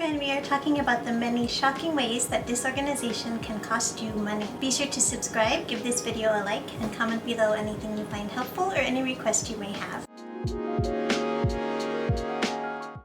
and we are talking about the many shocking ways that disorganization can cost you money. Be sure to subscribe, give this video a like, and comment below anything you find helpful or any requests you may have.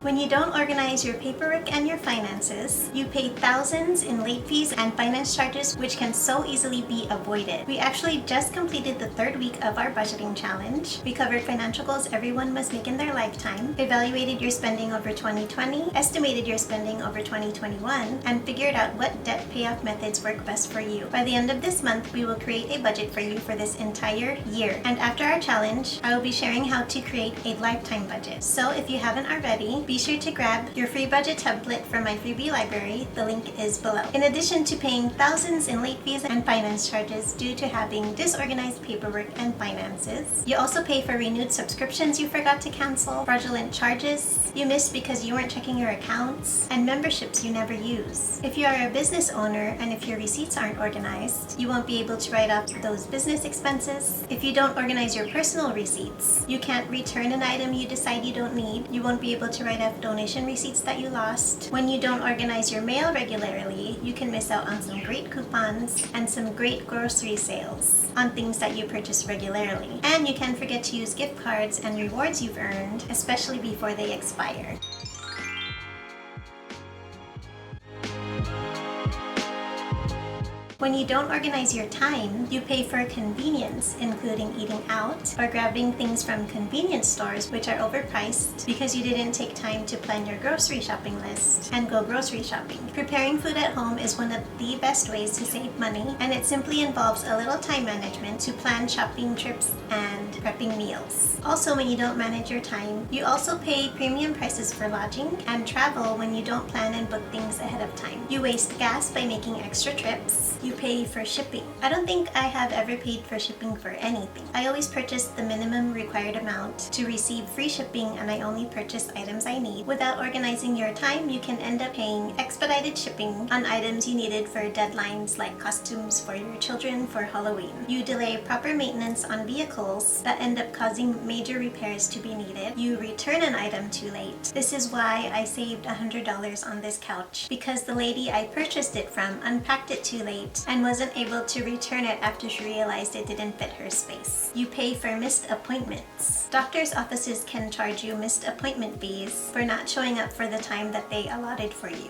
When you don't organize your paperwork and your finances, you pay thousands in late fees and finance charges, which can so easily be avoided. We actually just completed the third week of our budgeting challenge. We covered financial goals everyone must make in their lifetime, evaluated your spending over 2020, estimated your spending over 2021, and figured out what debt payoff methods work best for you. By the end of this month, we will create a budget for you for this entire year. And after our challenge, I will be sharing how to create a lifetime budget. So if you haven't already, be sure to grab your free budget template from my freebie library. The link is below. In addition to paying thousands in late fees and finance charges due to having disorganized paperwork and finances, you also pay for renewed subscriptions you forgot to cancel, fraudulent charges you missed because you weren't checking your accounts, and memberships you never use. If you are a business owner and if your receipts aren't organized, you won't be able to write off those business expenses. If you don't organize your personal receipts, you can't return an item you decide you don't need. You won't be able to write off donation receipts that you lost. When you don't organize your mail regularly, you can miss out on some great coupons and some great grocery sales on things that you purchase regularly. And you can forget to use gift cards and rewards you've earned, especially before they expire. When you don't organize your time, you pay for convenience, including eating out or grabbing things from convenience stores which are overpriced because you didn't take time to plan your grocery shopping list and go grocery shopping. Preparing food at home is one of the best ways to save money, and it simply involves a little time management to plan shopping trips and prepping meals. Also, when you don't manage your time, you also pay premium prices for lodging and travel when you don't plan and book things ahead of time. You waste gas by making extra trips. You pay for shipping. I don't think I have ever paid for shipping for anything. I always purchase the minimum required amount to receive free shipping, and I only purchase items I need. Without organizing your time, you can end up paying expedited shipping on items you needed for deadlines like costumes for your children for Halloween. You delay proper maintenance on vehicles that end up causing major repairs to be needed. You return an item too late. This is why I saved $100 on this couch, because the lady I purchased it from unpacked it too late and wasn't able to return it after she realized it didn't fit her space. You pay for missed appointments. Doctors' offices can charge you missed appointment fees for not showing up for the time that they allotted for you.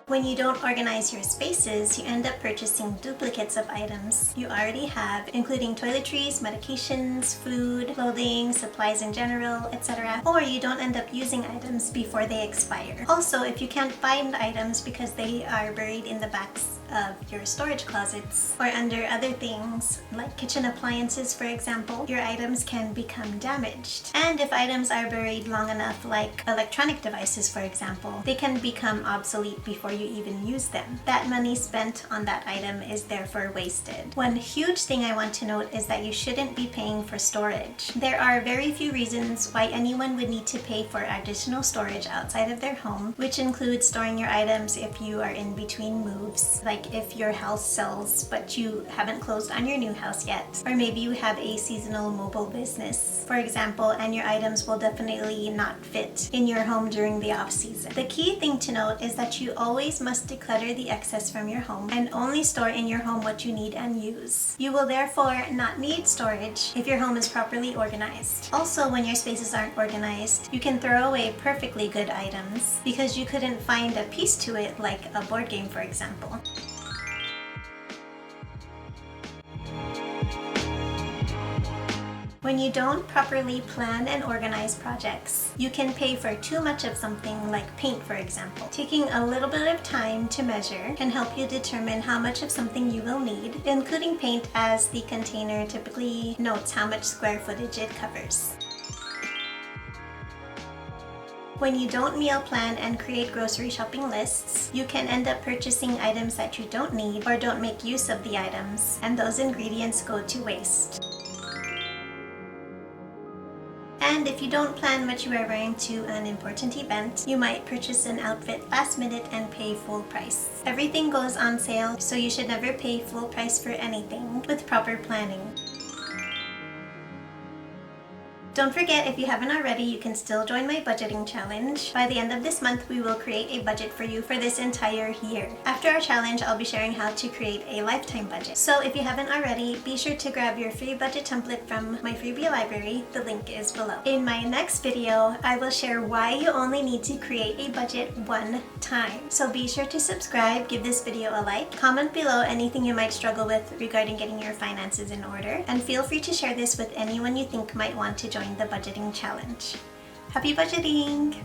When you don't organize your spaces, you end up purchasing duplicates of items you already have, including toiletries, medications, food, clothing, supplies in general, etc. Or you don't end up using items before they expire. Also, if you can't find items because they are buried in the backs of your storage closets or under other things like kitchen appliances, for example, your items can become damaged. And if items are buried long enough, like electronic devices for example, they can become obsolete before you even use them. That money spent on that item is therefore wasted. One huge thing I want to note is that you shouldn't be paying for storage. There are very few reasons why anyone would need to pay for additional storage outside of their home, which includes storing your items if you are in between moves, like if your house sells but you haven't closed on your new house yet, or maybe you have a seasonal mobile business, for example, and your items will definitely not fit in your home during the off-season. The key thing to note is that you always must declutter the excess from your home and only store in your home what you need and use. You will therefore not need storage if your home is properly organized. Also, when your spaces aren't organized, you can throw away perfectly good items because you couldn't find a piece to it, like a board game for example. When you don't properly plan and organize projects, you can pay for too much of something like paint, for example. Taking a little bit of time to measure can help you determine how much of something you will need, including paint, as the container typically notes how much square footage it covers. When you don't meal plan and create grocery shopping lists, you can end up purchasing items that you don't need or don't make use of the items, and those ingredients go to waste. And if you don't plan what you are wearing to an important event, you might purchase an outfit last minute and pay full price. Everything goes on sale, so you should never pay full price for anything with proper planning. Don't forget, if you haven't already, you can still join my budgeting challenge. By the end of this month, we will create a budget for you for this entire year. After our challenge, I'll be sharing how to create a lifetime budget. So if you haven't already, be sure to grab your free budget template from my freebie library. The link is below. In my next video, I will share why you only need to create a budget one time. So be sure to subscribe, give this video a like, comment below anything you might struggle with regarding getting your finances in order, and feel free to share this with anyone you think might want to join the budgeting challenge. Happy budgeting!